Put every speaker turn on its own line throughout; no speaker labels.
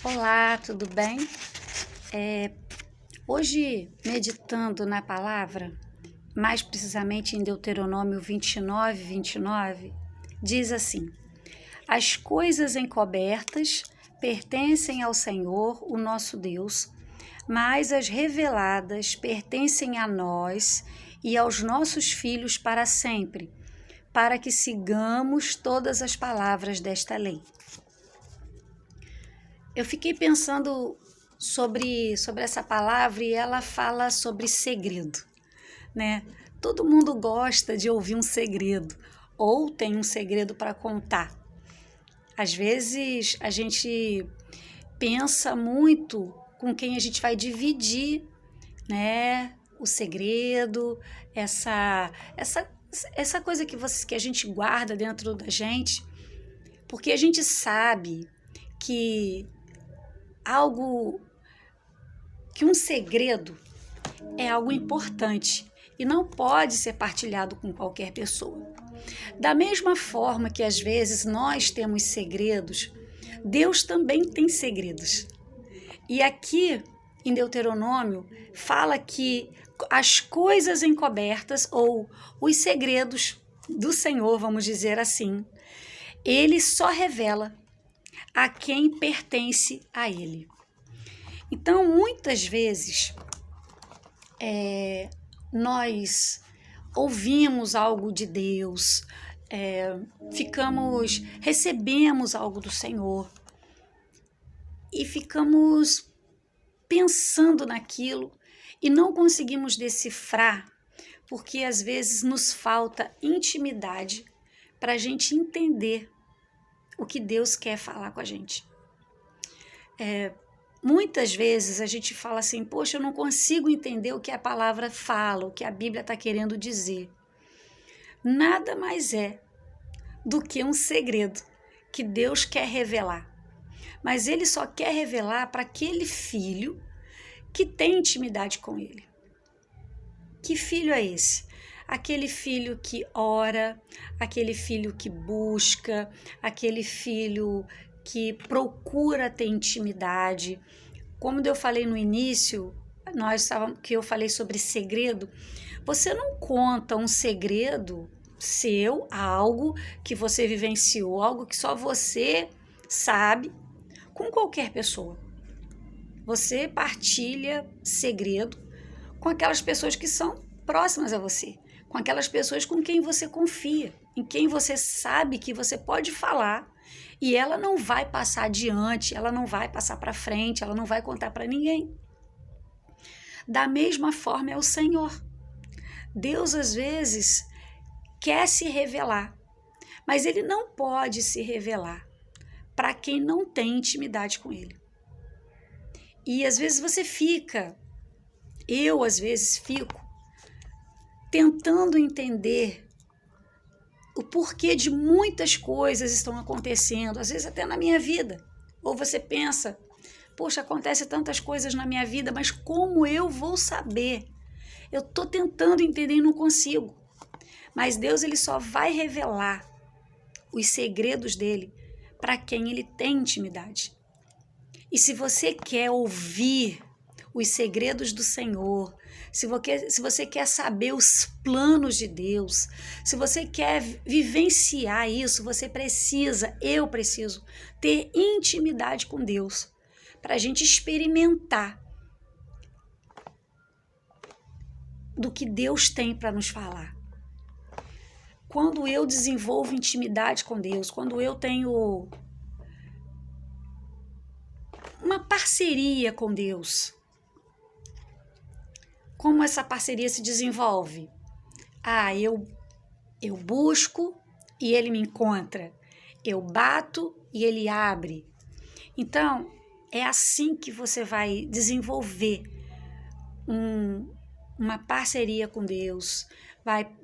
Olá, tudo bem? Hoje, meditando na palavra, mais precisamente em Deuteronômio 29, diz assim: As coisas encobertas pertencem ao Senhor, o nosso Deus, mas as reveladas pertencem a nós e aos nossos filhos para sempre, para que sigamos todas as palavras desta lei. Eu fiquei pensando sobre essa palavra e ela fala sobre segredo, né? Todo mundo gosta de ouvir um segredo ou tem um segredo para contar. Às vezes a gente pensa muito com quem a gente vai dividir, né? O segredo, essa coisa que a gente guarda dentro da gente, porque a gente sabe que um segredo é algo importante e não pode ser partilhado com qualquer pessoa. Da mesma forma que às vezes nós temos segredos, Deus também tem segredos. E aqui em Deuteronômio fala que as coisas encobertas ou os segredos do Senhor, vamos dizer assim, Ele só revela a quem pertence a Ele. Então, muitas vezes, nós ouvimos algo de Deus, recebemos algo do Senhor e ficamos pensando naquilo e não conseguimos decifrar, porque às vezes nos falta intimidade para a gente entender o que Deus quer falar com a gente. Muitas vezes a gente fala assim, poxa, eu não consigo entender o que a palavra fala, o que a Bíblia está querendo dizer. Nada mais é do que um segredo que Deus quer revelar. Mas Ele só quer revelar para aquele filho que tem intimidade com Ele. Que filho é esse? Aquele filho que ora, aquele filho que busca, aquele filho que procura ter intimidade. Como eu falei no início, que eu falei sobre segredo, você não conta um segredo seu, algo que você vivenciou, algo que só você sabe, com qualquer pessoa. Você partilha segredo com aquelas pessoas que são próximas a você, com aquelas pessoas com quem você confia, em quem você sabe que você pode falar e ela não vai passar adiante, ela não vai passar para frente, ela não vai contar para ninguém. Da mesma forma é o Senhor. Deus às vezes quer se revelar, mas Ele não pode se revelar para quem não tem intimidade com Ele. E às vezes eu às vezes fico tentando entender o porquê de muitas coisas estão acontecendo, às vezes até na minha vida. Ou você pensa, poxa, acontece tantas coisas na minha vida, mas como eu vou saber? Eu estou tentando entender e não consigo. Mas Deus ele só vai revelar os segredos dele para quem ele tem intimidade. E se você quer ouvir os segredos do Senhor, se você quer saber os planos de Deus, se você quer vivenciar isso, eu preciso ter intimidade com Deus para a gente experimentar do que Deus tem para nos falar. Quando eu desenvolvo intimidade com Deus, quando eu tenho uma parceria com Deus, como essa parceria se desenvolve? Eu busco e Ele me encontra. Eu bato e Ele abre. Então, é assim que você vai desenvolver uma parceria com Deus,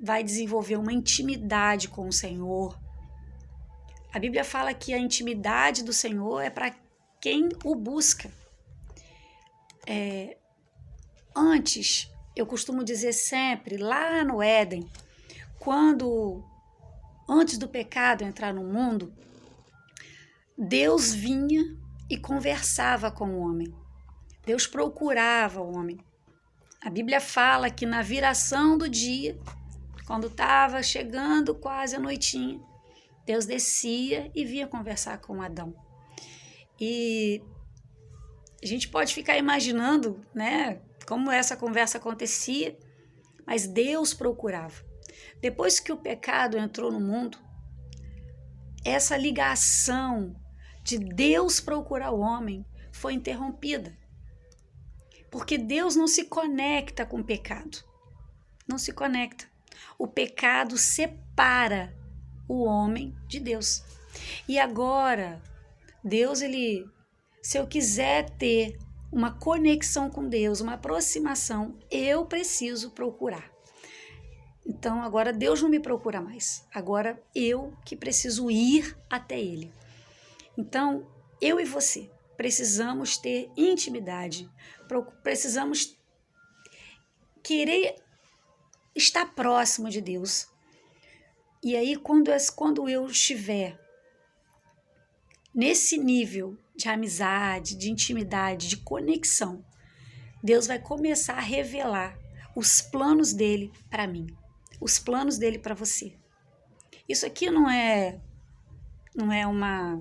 vai desenvolver uma intimidade com o Senhor. A Bíblia fala que a intimidade do Senhor é para quem o busca. Antes, eu costumo dizer sempre, lá no Éden, antes do pecado entrar no mundo, Deus vinha e conversava com o homem. Deus procurava o homem. A Bíblia fala que na viração do dia, quando estava chegando quase a noitinha, Deus descia e vinha conversar com Adão. E a gente pode ficar imaginando, né, como essa conversa acontecia, mas Deus procurava. Depois que o pecado entrou no mundo, essa ligação de Deus procurar o homem foi interrompida. Porque Deus não se conecta com o pecado. Não se conecta. O pecado separa o homem de Deus. E agora, Deus, se eu quiser ter uma conexão com Deus, uma aproximação, eu preciso procurar. Então, agora Deus não me procura mais. Agora eu que preciso ir até Ele. Então, eu e você precisamos ter intimidade, precisamos querer estar próximo de Deus. E aí, quando eu estiver nesse nível de amizade, de intimidade, de conexão, Deus vai começar a revelar os planos dele para mim, os planos dele para você. Isso aqui não é uma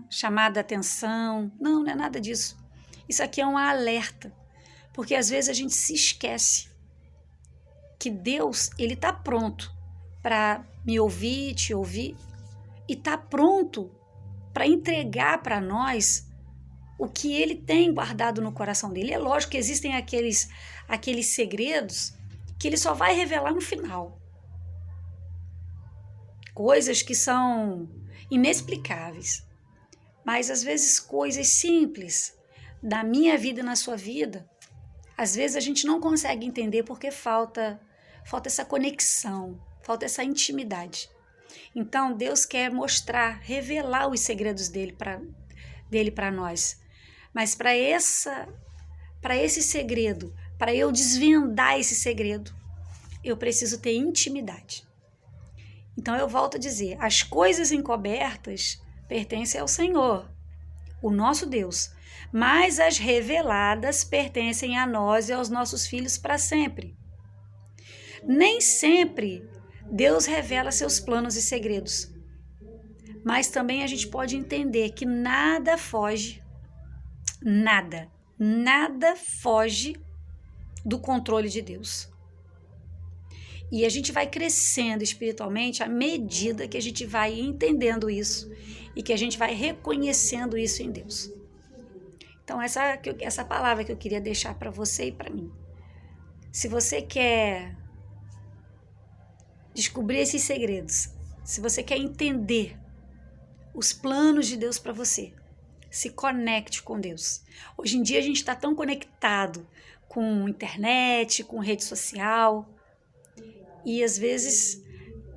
chamada de atenção, não é nada disso. Isso aqui é um alerta, porque às vezes a gente se esquece que Deus, ele está pronto para me ouvir, te ouvir, e está pronto para entregar para nós o que ele tem guardado no coração dele. É lógico que existem aqueles segredos que ele só vai revelar no final. Coisas que são inexplicáveis. Mas às vezes coisas simples da minha vida e na sua vida, às vezes a gente não consegue entender porque falta essa conexão, falta essa intimidade. Então Deus quer mostrar, revelar os segredos dele para nós. Mas para esse segredo, para eu desvendar esse segredo, eu preciso ter intimidade. Então eu volto a dizer, as coisas encobertas pertencem ao Senhor, o nosso Deus, mas as reveladas pertencem a nós e aos nossos filhos para sempre. Nem sempre Deus revela seus planos e segredos, mas também a gente pode entender que nada foge do controle de Deus. E a gente vai crescendo espiritualmente à medida que a gente vai entendendo isso e que a gente vai reconhecendo isso em Deus. Então, essa palavra que eu queria deixar para você e para mim. Se você quer descobrir esses segredos, se você quer entender os planos de Deus para você, se conecte com Deus. Hoje em dia a gente está tão conectado com internet, com rede social, e às vezes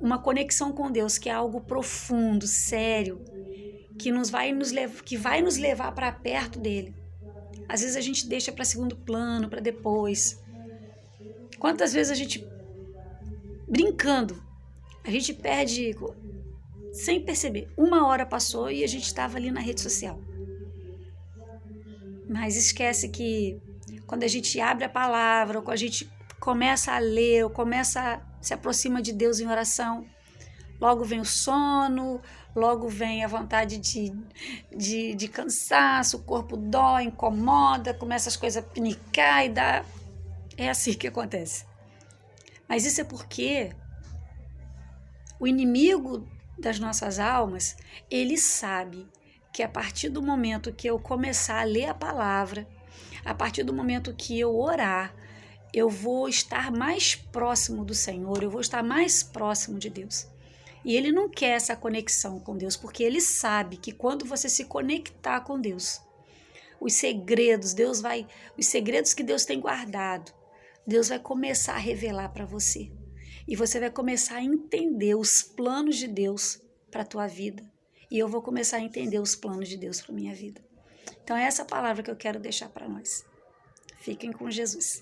uma conexão com Deus, que é algo profundo, sério, que vai nos levar para perto dele. Às vezes a gente deixa para segundo plano, para depois. Quantas vezes a gente, brincando, a gente perde, sem perceber, 1 hora passou e a gente estava ali na rede social. Mas esquece que quando a gente abre a palavra, ou quando a gente começa a ler, ou se aproxima de Deus em oração, logo vem o sono, logo vem a vontade de cansaço, o corpo dói, incomoda, começa as coisas a pinicar e dá... É assim que acontece. Mas isso é porque o inimigo das nossas almas, ele sabe que a partir do momento que eu começar a ler a palavra, a partir do momento que eu orar, eu vou estar mais próximo do Senhor, eu vou estar mais próximo de Deus. E ele não quer essa conexão com Deus, porque ele sabe que quando você se conectar com Deus, os segredos que Deus tem guardado, Deus vai começar a revelar para você. E você vai começar a entender os planos de Deus para a tua vida. E eu vou começar a entender os planos de Deus para a minha vida. Então é essa palavra que eu quero deixar para nós. Fiquem com Jesus.